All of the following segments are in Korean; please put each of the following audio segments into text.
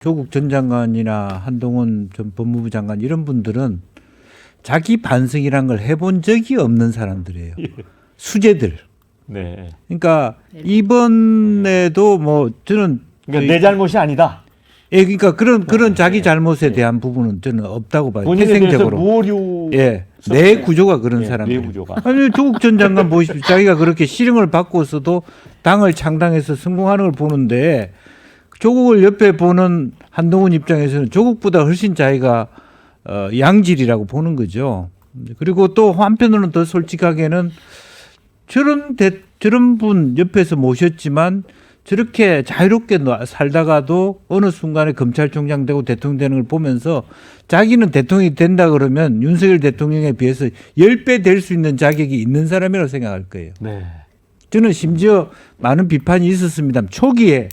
조국 전 장관이나 한동훈 전 법무부 장관 이런 분들은 자기 반성이란 걸 해본 적이 없는 사람들이에요. 수재들. 네. 그러니까 이번에도 뭐 저는 그러니까 내 잘못이 아니다. 예, 그러니까 그런 자기 잘못에 대한 부분은 저는 없다고 봐요. 본인에 대해서 태생적으로. 무오류. 예, 내 구조가 그런 사람이에요. 내 구조가. 아니 조국 전 장관 보십시오. 자기가 그렇게 실형을 받고서도 당을 창당해서 성공하는 걸 보는데 조국을 옆에 보는 한동훈 입장에서는 조국보다 훨씬 자기가 양질이라고 보는 거죠. 그리고 또 한편으로는 더 솔직하게는 저런 분 옆에서 모셨지만 저렇게 자유롭게 살다가도 어느 순간에 검찰총장 되고 대통령 되는 걸 보면서 자기는 대통령이 된다 그러면 윤석열 대통령에 비해서 10배 될 수 있는 자격이 있는 사람이라고 생각할 거예요. 네. 저는 심지어 많은 비판이 있었습니다. 초기에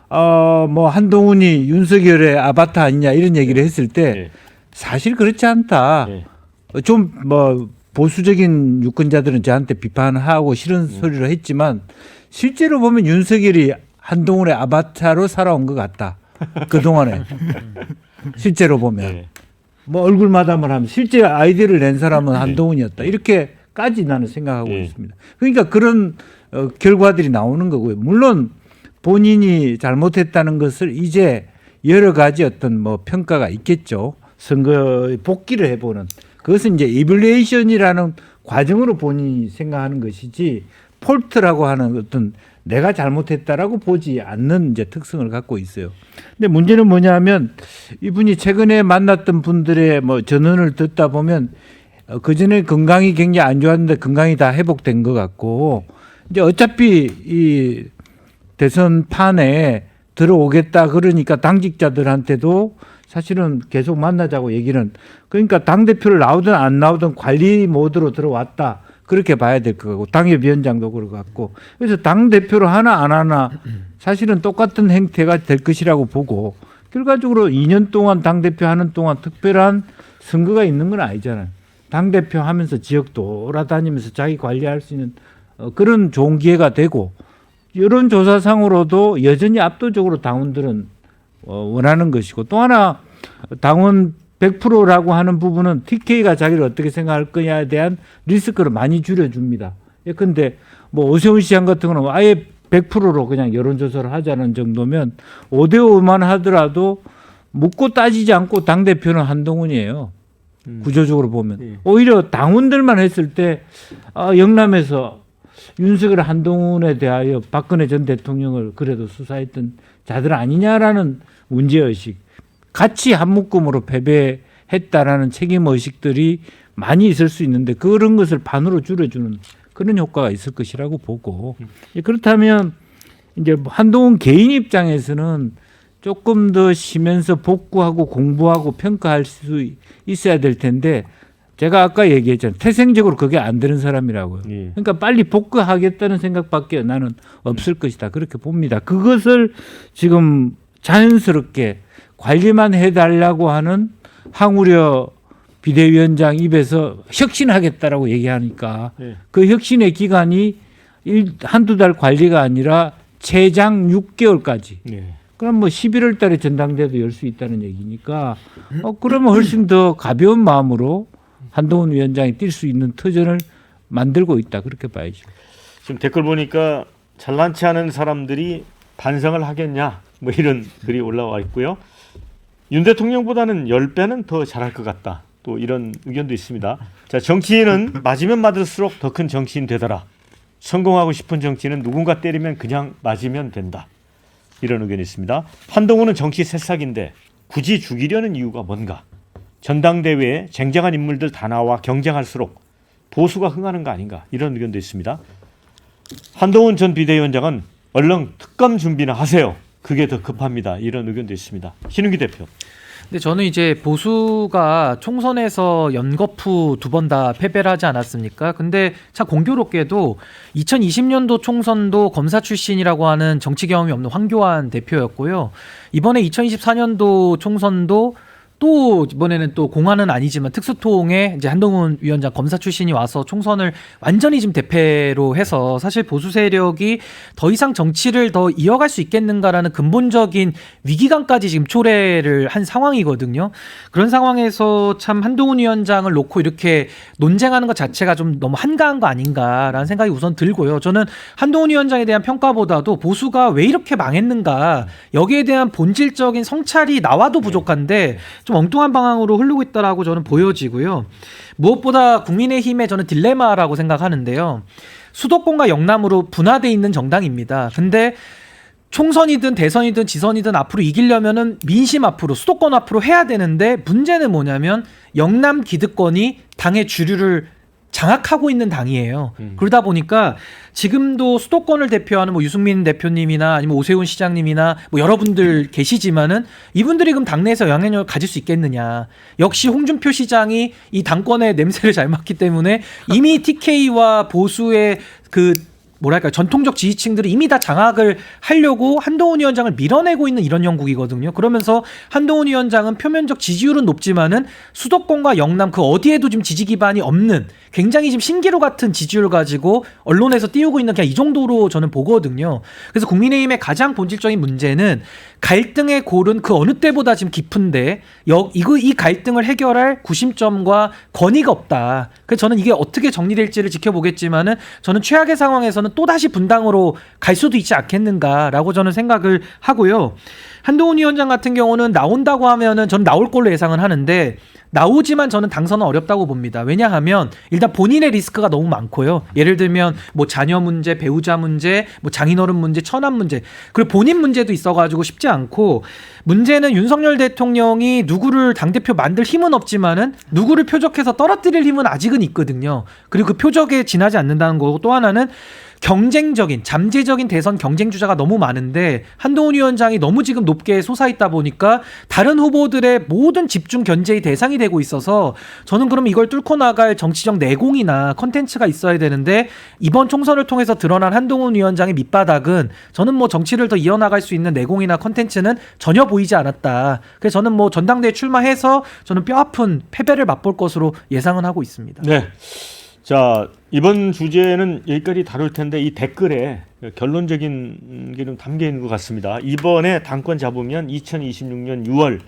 뭐 한동훈이 윤석열의 아바타 아니냐 이런 얘기를 했을 때 네. 사실 그렇지 않다. 네. 좀 뭐 보수적인 유권자들은 저한테 비판하고 싫은 소리를 했지만 실제로 보면 윤석열이 한동훈의 아바타로 살아온 것 같다. 그동안에. 실제로 보면. 네. 뭐 얼굴마담을 하면 실제 아이디어를 낸 사람은 한동훈이었다. 이렇게까지 나는 생각하고 네. 있습니다. 그러니까 그런 결과들이 나오는 거고요. 물론 본인이 잘못했다는 것을 이제 여러 가지 어떤 뭐 평가가 있겠죠. 선거에 복귀를 해보는. 그것은 이제 이블레이션이라는 과정으로 본인이 생각하는 것이지 폴트라고 하는 어떤 내가 잘못했다라고 보지 않는 이제 특성을 갖고 있어요. 근데 문제는 뭐냐면 이분이 최근에 만났던 분들의 뭐 전언을 듣다 보면 그 전에 건강이 굉장히 안 좋았는데 건강이 다 회복된 것 같고 이제 어차피 이 대선 판에 들어오겠다 그러니까 당직자들한테도 사실은 계속 만나자고 얘기는 그러니까 당대표를 나오든 안 나오든 관리 모드로 들어왔다. 그렇게 봐야 될 것 같고 당협위원장도 그럴 것 같고 그래서 당대표를 하나 안 하나 사실은 똑같은 행태가 될 것이라고 보고 결과적으로 2년 동안 당대표 하는 동안 특별한 선거가 있는 건 아니잖아요. 당대표 하면서 지역 돌아다니면서 자기 관리할 수 있는 그런 좋은 기회가 되고 여론조사상으로도 여전히 압도적으로 당원들은 원하는 것이고 또 하나 당원 100%라고 하는 부분은 TK가 자기를 어떻게 생각할 거냐에 대한 리스크를 많이 줄여줍니다. 예컨대 뭐 오세훈 시장 같은 경우는 아예 100%로 그냥 여론조사를 하자는 정도면 5대5만 하더라도 묻고 따지지 않고 당대표는 한동훈이에요. 구조적으로 보면. 오히려 당원들만 했을 때 영남에서 윤석열 한동훈에 대하여 박근혜 전 대통령을 그래도 수사했던 자들 아니냐라는 문제의식. 같이 한 묶음으로 패배했다라는 책임의식들이 많이 있을 수 있는데 그런 것을 반으로 줄여주는 그런 효과가 있을 것이라고 보고 그렇다면 이제 한동훈 개인 입장에서는 조금 더 쉬면서 복구하고 공부하고 평가할 수 있어야 될 텐데 제가 아까 얘기했잖아요. 태생적으로 그게 안 되는 사람이라고요. 그러니까 빨리 복구하겠다는 생각밖에 나는 없을 것이다. 그렇게 봅니다. 그것을 지금 자연스럽게 관리만 해달라고 하는 항우려 비대위원장 입에서 혁신하겠다라고 얘기하니까 그 혁신의 기간이 한두 달 관리가 아니라 최장 6개월까지. 그럼 뭐 11월 달에 전당대회도 열 수 있다는 얘기니까 그러면 훨씬 더 가벼운 마음으로 한동훈 위원장이 뛸 수 있는 터전을 만들고 있다. 그렇게 봐야죠. 지금 댓글 보니까 잘난치 않은 사람들이 반성을 하겠냐 뭐 이런 글이 올라와 있고요. 윤 대통령보다는 10배는 더 잘할 것 같다. 또 이런 의견도 있습니다. 자, 정치인은 맞으면 맞을수록 더 큰 정치인 되더라. 성공하고 싶은 정치인은 누군가 때리면 그냥 맞으면 된다. 이런 의견이 있습니다. 한동훈은 정치 새싹인데 굳이 죽이려는 이유가 뭔가. 전당대회에 쟁쟁한 인물들 다 나와 경쟁할수록 보수가 흥하는 거 아닌가. 이런 의견도 있습니다. 한동훈 전 비대위원장은 얼른 특감 준비나 하세요. 그게 더 급합니다. 이런 의견도 있습니다. 신은기 대표. 근데 저는 이제 보수가 총선에서 연거푸 2번 다 패배를 하지 않았습니까? 근데 참 공교롭게도 2020년도 총선도 검사 출신이라고 하는 정치 경험이 없는 황교안 대표였고요. 이번에 2024년도 총선도 또 이번에는 또 공화는 아니지만 특수통에 이제 한동훈 위원장 검사 출신이 와서 총선을 완전히 지금 대패로 해서 사실 보수 세력이 더 이상 정치를 더 이어갈 수 있겠는가라는 근본적인 위기감까지 지금 초래를 한 상황이거든요. 그런 상황에서 참 한동훈 위원장을 놓고 이렇게 논쟁하는 것 자체가 좀 너무 한가한 거 아닌가라는 생각이 우선 들고요. 저는 한동훈 위원장에 대한 평가보다도 보수가 왜 이렇게 망했는가 여기에 대한 본질적인 성찰이 나와도 부족한데 좀 엉뚱한 방향으로 흐르고 있다라고 저는 보여지고요. 무엇보다 국민의힘의 저는 딜레마라고 생각하는데요. 수도권과 영남으로 분화돼 있는 정당입니다. 근데 총선이든 대선이든 지선이든 앞으로 이기려면은 민심 앞으로 수도권 앞으로 해야 되는데 문제는 뭐냐면 영남 기득권이 당의 주류를 장악하고 있는 당이에요. 그러다 보니까 지금도 수도권을 대표하는 뭐 유승민 대표님이나 아니면 오세훈 시장님이나 뭐 여러분들 계시지만은 이분들이 그럼 당내에서 영향력을 가질 수 있겠느냐. 역시 홍준표 시장이 이 당권의 냄새를 잘 맡기 때문에 이미 TK와 보수의 그 뭐랄까 전통적 지지층들이 이미 다 장악을 하려고 한동훈 위원장을 밀어내고 있는 이런 형국이거든요. 그러면서 한동훈 위원장은 표면적 지지율은 높지만은 수도권과 영남 그 어디에도 지금 지지 기반이 없는 굉장히 지금 신기루 같은 지지율 가지고 언론에서 띄우고 있는 그냥 이 정도로 저는 보거든요. 그래서 국민의힘의 가장 본질적인 문제는 갈등의 골은 그 어느 때보다 지금 깊은데 이 갈등을 해결할 구심점과 권위가 없다. 그래서 저는 이게 어떻게 정리될지를 지켜보겠지만은 저는 최악의 상황에서는 또다시 분당으로 갈 수도 있지 않겠는가라고 저는 생각을 하고요. 한동훈 위원장 같은 경우는 나온다고 하면은 저는 나올 걸로 예상은 하는데 나오지만 저는 당선은 어렵다고 봅니다. 왜냐하면 일단 본인의 리스크가 너무 많고요. 예를 들면 뭐 자녀 문제, 배우자 문제, 뭐 장인어른 문제, 처남 문제, 그리고 본인 문제도 있어가지고 쉽지 않고 문제는 윤석열 대통령이 누구를 당대표 만들 힘은 없지만은 누구를 표적해서 떨어뜨릴 힘은 아직은 있거든요. 그리고 그 표적에 지나지 않는다는 거고 또 하나는 경쟁적인 잠재적인 대선 경쟁 주자가 너무 많은데 한동훈 위원장이 너무 지금 높게 솟아있다 보니까 다른 후보들의 모든 집중 견제의 대상이 되고 있어서 저는 그럼 이걸 뚫고 나갈 정치적 내공이나 컨텐츠가 있어야 되는데 이번 총선을 통해서 드러난 한동훈 위원장의 밑바닥은 저는 뭐 정치를 더 이어나갈 수 있는 내공이나 컨텐츠는 전혀 보이지 않았다. 그래서 저는 뭐 전당대회 출마해서 저는 뼈아픈 패배를 맛볼 것으로 예상은 하고 있습니다. 네. 자, 이번 주제는 여기까지 다룰 텐데 이 댓글에 결론적인 게 좀 담겨 있는 것 같습니다. 이번에 당권 잡으면 2026년 6월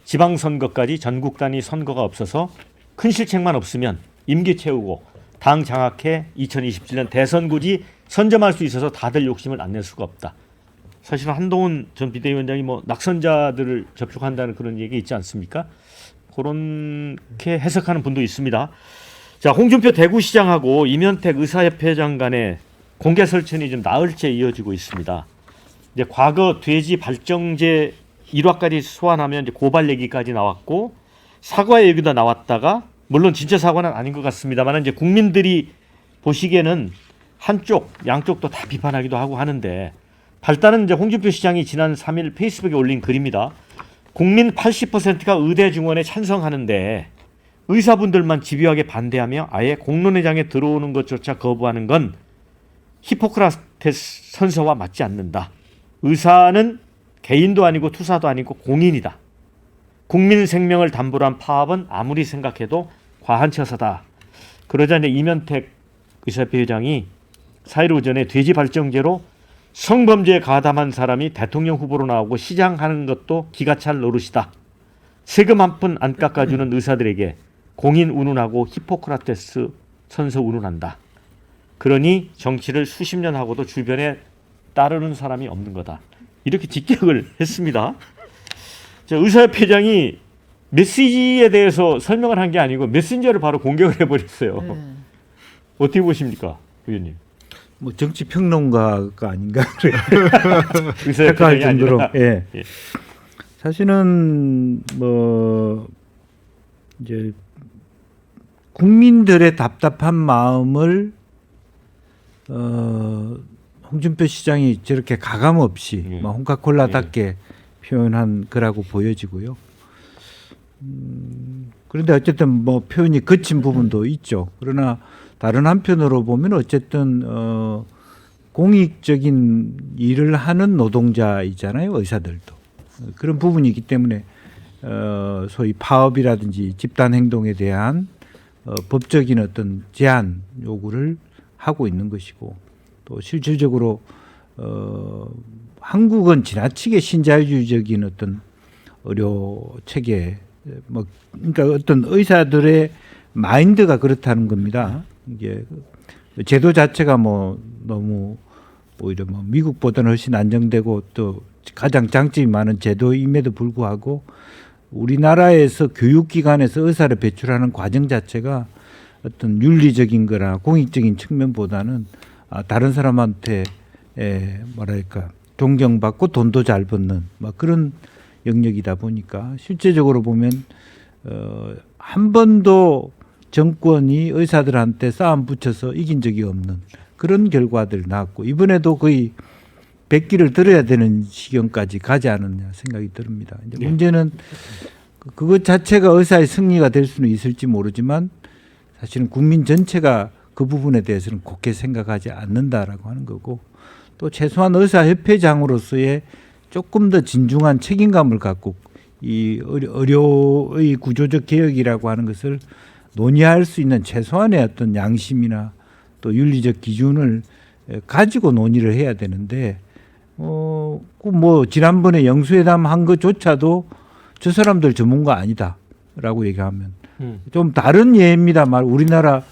지방선거까지 전국 단위 선거가 없어서 큰 실책만 없으면 임기 채우고 당 장악해 2027년 대선 굳이 선점할 수 있어서 다들 욕심을 안 낼 수가 없다. 사실 한동훈 전 비대위원장이 뭐 낙선자들을 접촉한다는 그런 얘기 있지 않습니까? 그렇게 해석하는 분도 있습니다. 자, 홍준표 대구시장하고 이면택 의사협회장 간의 공개 설전이 좀 나흘째 이어지고 있습니다. 이제 과거 돼지 발정제 1화까지 소환하면 이제 고발 얘기까지 나왔고 사과 얘기도 나왔다가 물론 진짜 사과는 아닌 것 같습니다만 이제 국민들이 보시기에는 한쪽 양쪽도 다 비판하기도 하고 하는데 발단은 이제 홍준표 시장이 지난 3일 페이스북에 올린 글입니다. 국민 80%가 의대 증원에 찬성하는데 의사분들만 집요하게 반대하며 아예 공론회장에 들어오는 것조차 거부하는 건 히포크라테스 선서와 맞지 않는다. 의사는 개인도 아니고 투사도 아니고 공인이다. 국민 생명을 담보로 한 파업은 아무리 생각해도 과한 처사다. 그러자 이제 이면택 의사협회 회장이 4일 오전에 돼지 발정제로 성범죄에 가담한 사람이 대통령 후보로 나오고 시장하는 것도 기가 찰 노릇이다. 세금 한 푼 안 깎아주는 의사들에게 공인 운운하고 히포크라테스 선서 운운한다. 그러니 정치를 수십 년 하고도 주변에 따르는 사람이 없는 거다. 이렇게 직격을 했습니다. 자, 의사협회장이 메시지에 대해서 설명을 한 게 아니고 메신저를 바로 공격을 해버렸어요. 어떻게 보십니까, 의원님? 뭐 정치 평론가가 아닌가 그래요. 의사협회장이 정도로. 아니라. 예. 예. 사실은 뭐 이제 국민들의 답답한 마음을 홍준표 시장이 저렇게 가감 없이 홍카콜라답게 표현한 거라고 보여지고요. 그런데 어쨌든 뭐 표현이 거친 부분도 있죠. 그러나 다른 한편으로 보면 어쨌든 공익적인 일을 하는 노동자이잖아요, 의사들도. 그런 부분이 있기 때문에 소위 파업이라든지 집단 행동에 대한 법적인 어떤 제한 요구를 하고 있는 것이고 또 실질적으로 한국은 지나치게 신자유주의적인 어떤 의료 체계 뭐 그러니까 어떤 의사들의 마인드가 그렇다는 겁니다. 이게 제도 자체가 뭐 너무 오히려 뭐 미국보다는 훨씬 안정되고 또 가장 장점이 많은 제도임에도 불구하고 우리나라에서 교육기관에서 의사를 배출하는 과정 자체가 어떤 윤리적인 거나 공익적인 측면보다는 다른 사람한테 뭐랄까 존경받고 돈도 잘 받는 막 그런 영역이다 보니까 실제적으로 보면 한 번도 정권이 의사들한테 싸움 붙여서 이긴 적이 없는 그런 결과들이 나왔고 이번에도 거의 백기를 들어야 되는 지경까지 가지 않았냐 생각이 듭니다. 이제 네. 문제는 그것 자체가 의사의 승리가 될 수는 있을지 모르지만 사실은 국민 전체가 그 부분에 대해서는 곱게 생각하지 않는다라고 하는 거고 또 최소한 의사협회장으로서의 조금 더 진중한 책임감을 갖고 이 의료의 구조적 개혁이라고 하는 것을 논의할 수 있는 최소한의 어떤 양심이나 또 윤리적 기준을 가지고 논의를 해야 되는데 뭐 지난번에 영수회담 한 것조차도 저 사람들 전문가 아니다라고 얘기하면 좀 다른 예입니다만 우리나라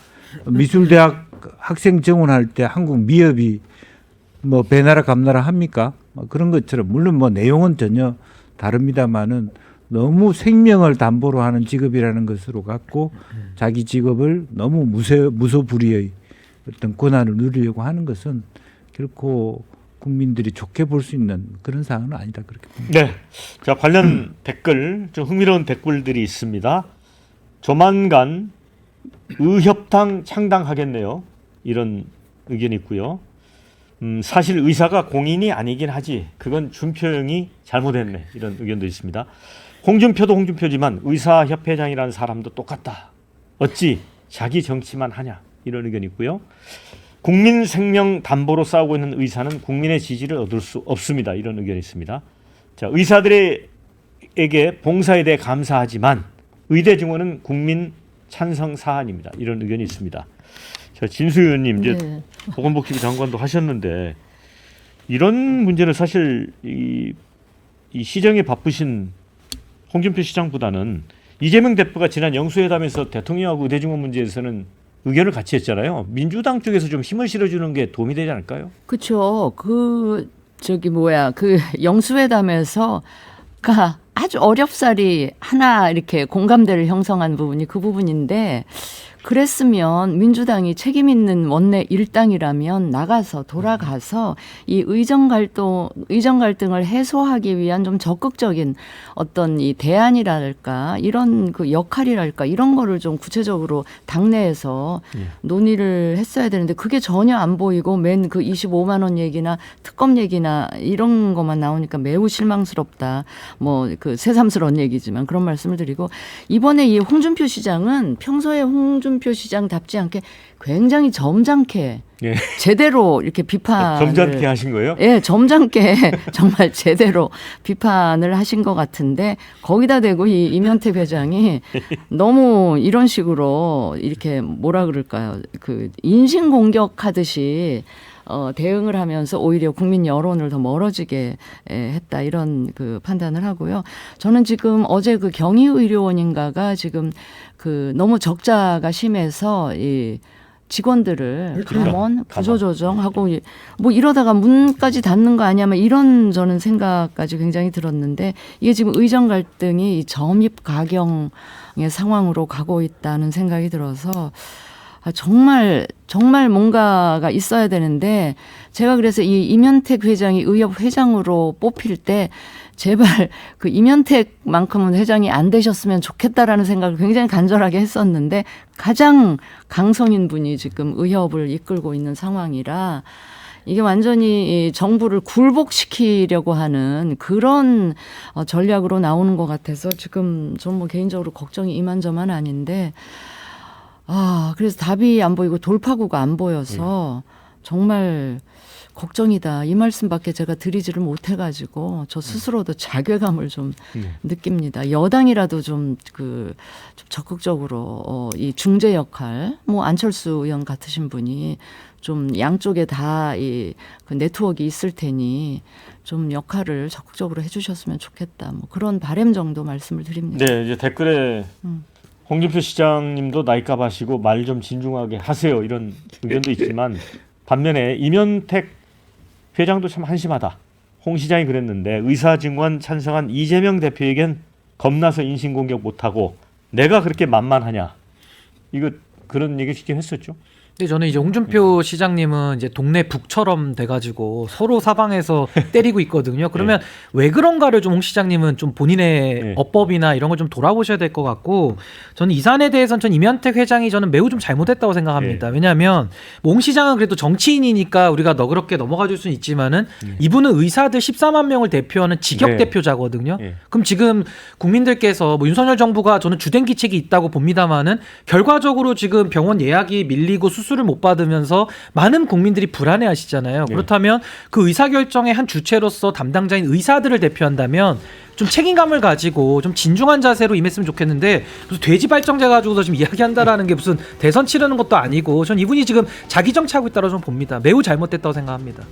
미술대학 학생 정원할 때 한국 미협이 뭐 배나라 감나라 합니까? 뭐 그런 것처럼 물론 뭐 내용은 전혀 다릅니다만은 너무 생명을 담보로 하는 직업이라는 것으로 갖고 자기 직업을 너무 무소불위의 어떤 권한을 누리려고 하는 것은 결코 국민들이 좋게 볼 수 있는 그런 사안은 아니다 그렇게 봅니다. 네. 자, 관련 댓글 좀 흥미로운 댓글들이 있습니다. 조만간 의협당 창당하겠네요. 이런 의견이 있고요. 사실 의사가 공인이 아니긴 하지. 그건 준표형이 잘못했네. 이런 의견도 있습니다. 홍준표도 홍준표지만 의사협회장이라는 사람도 똑같다. 어찌 자기 정치만 하냐. 이런 의견이 있고요. 국민 생명 담보로 싸우고 있는 의사는 국민의 지지를 얻을 수 없습니다. 이런 의견이 있습니다. 자, 의사들에게 봉사에 대해 감사하지만 의대 증원은 국민 찬성 사안입니다. 이런 의견이 있습니다. 자, 진수 의원님 이제 네. 보건복지부 장관도 하셨는데 이런 문제는 사실 이 시정에 바쁘신 홍준표 시장보다는 이재명 대표가 지난 영수회담에서 대통령하고 의대 증원 문제에서는 의견을 같이 했잖아요. 민주당 쪽에서 좀 힘을 실어주는 게 도움이 되지 않을까요? 그렇죠. 그 영수회담에서 아주 어렵사리 하나 이렇게 공감대를 형성한 부분이 그 부분인데 그랬으면 민주당이 책임 있는 원내 일당이라면 나가서 돌아가서 이 의정 갈등을 해소하기 위한 좀 적극적인 어떤 이 대안이랄까 이런 그 역할이랄까 이런 거를 좀 구체적으로 당내에서 논의를 했어야 되는데 그게 전혀 안 보이고 맨 그 25만 원 얘기나 특검 얘기나 이런 것만 나오니까 매우 실망스럽다. 뭐 그 새삼스러운 얘기지만 그런 말씀을 드리고 이번에 이 홍준표 시장은 평소에 홍준표 시장답지 않게 굉장히 점잖게 예. 제대로 이렇게 비판을 점잖게 하신 거예요? 예, 점잖게 정말 제대로 비판을 하신 것 같은데 거기다 대고 이 이면택 회장이 너무 이런 식으로 이렇게 뭐라 그럴까요? 그 인신 공격하듯이 대응을 하면서 오히려 국민 여론을 더 멀어지게 했다 이런 그 판단을 하고요. 저는 지금 어제 그 경희의료원인가가 지금 그 너무 적자가 심해서 이 직원들을 감원 구조조정하고 뭐 이러다가 문까지 닫는 거 아니야? 막 이런 저는 생각까지 굉장히 들었는데 이게 지금 의정 갈등이 이 점입 가경의 상황으로 가고 있다는 생각이 들어서 정말 뭔가가 있어야 되는데 제가 그래서 이 이면택 회장이 의협 회장으로 뽑힐 때 제발 그 이면택만큼은 회장이 안 되셨으면 좋겠다라는 생각을 굉장히 간절하게 했었는데 가장 강성인 분이 지금 의협을 이끌고 있는 상황이라 이게 완전히 이 정부를 굴복시키려고 하는 그런 전략으로 나오는 것 같아서 지금 좀 뭐 개인적으로 걱정이 이만저만 아닌데 그래서 답이 안 보이고 돌파구가 안 보여서 정말 걱정이다. 이 말씀밖에 제가 드리지를 못해가지고 저 스스로도 자괴감을 좀 느낍니다. 여당이라도 좀 적극적으로 이 중재 역할, 뭐 안철수 의원 같으신 분이 좀 양쪽에 다 이 그 네트워크 있을 테니 좀 역할을 적극적으로 해주셨으면 좋겠다. 뭐 그런 바람 정도 말씀을 드립니다. 네, 이제 댓글에 홍준표 시장님도 나이값 하시고 말 좀 진중하게 하세요 이런 의견도 있지만 반면에 이면택 회장도 참 한심하다. 홍 시장이 그랬는데 의사증원 찬성한 이재명 대표에겐 겁나서 인신공격 못하고 내가 그렇게 만만하냐. 이거 그런 얘기 쉽게 했었죠. 근데 저는 이제 홍준표 시장님은 이제 동네 북처럼 돼가지고 서로 사방에서 때리고 있거든요. 그러면 왜 그런가를 좀 홍 시장님은 좀 본인의 어법이나 이런 걸 좀 돌아보셔야 될 것 같고, 저는 이 사안에 대해서는 전 이면택 회장이 저는 매우 좀 잘못했다고 생각합니다. 왜냐하면 뭐 홍 시장은 그래도 정치인이니까 우리가 너그럽게 넘어가 줄 수는 있지만은 이분은 의사들 14만 명을 대표하는 직역 대표자거든요. 그럼 지금 국민들께서 뭐 윤석열 정부가 저는 주된 기책이 있다고 봅니다만은 결과적으로 지금 병원 예약이 밀리고 수술을 못 받으면서 많은 국민들이 불안해하시잖아요. 그렇다면 그 의사결정의 한 주체로서 담당자인 의사들을 대표한다면 좀 책임감을 가지고 좀 진중한 자세로 임했으면 좋겠는데 무슨 돼지 발정제 가지고서 지금 이야기한다라는 게 무슨 대선 치르는 것도 아니고 전 이분이 지금 자기 정치하고 있다고 좀 봅니다. 매우 잘못됐다고 생각합니다.